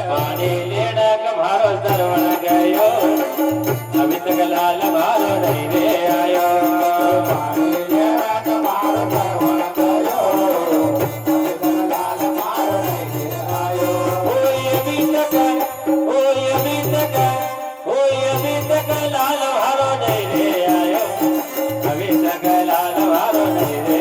પાણી લેડક મારો સરવણ ગયો હવે તક લાલ મારો નહીં રે આયો પાણી લેડક મારો સરવણ ગયો હવે તક લાલ મારો નહીં રે આયો ઓય અભી તક લાલ મારો નહીં રે આયો હવે તક લાલ મારો નહીં રે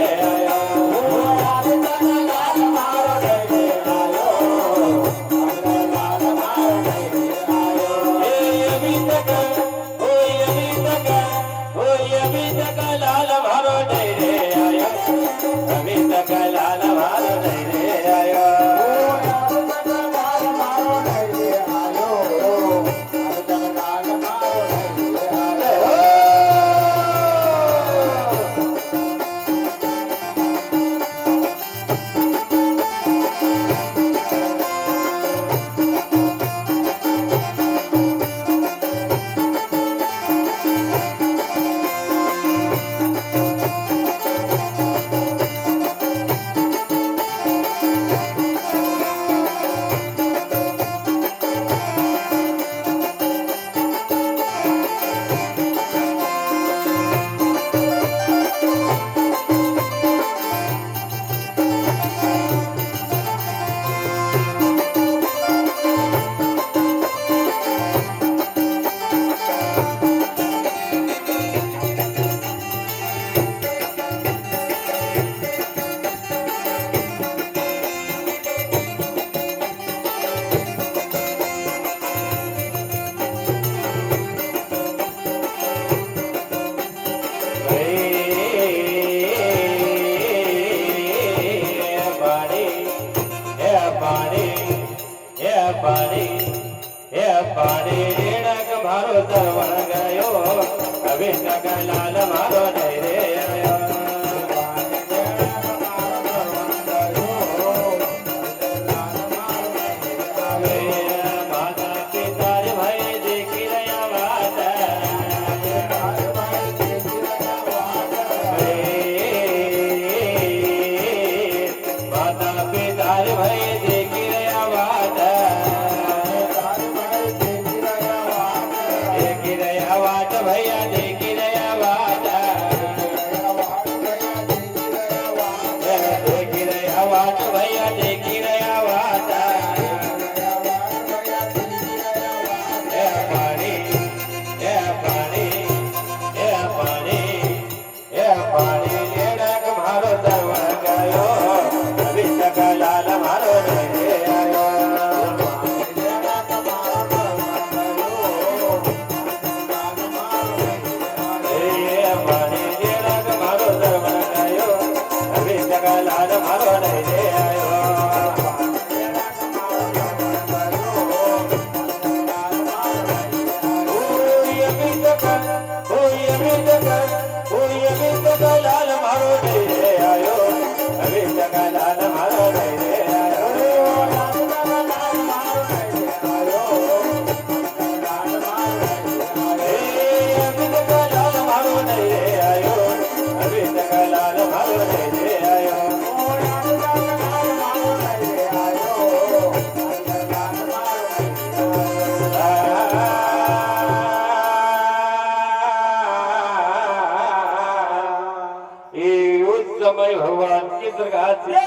પાણી રેડક મારો સરવણ ગયો હવે તક લાલ મારો નહીં રે માતા પિતા ભાઈ દેખી રહ્યા વાત માતા પિતા ભાઈ દેખી રહ્યા વાત भैया देखी रहा वादा देखी रहा वादा भैया देखी रहा वादा पानी पानी लेडक मारो सरवण गयो अभी तक लाल मारो नहीं आयो लाल मारो नहीं रे आयो लाल मारो नहीं रे आयो अभी तक लाल मारो नहीं रे आयो अभी तक लाल मारो नहीं रे आयो अभी तक लाल मारो नहीं रे आयो समय भगवान की दरगाह से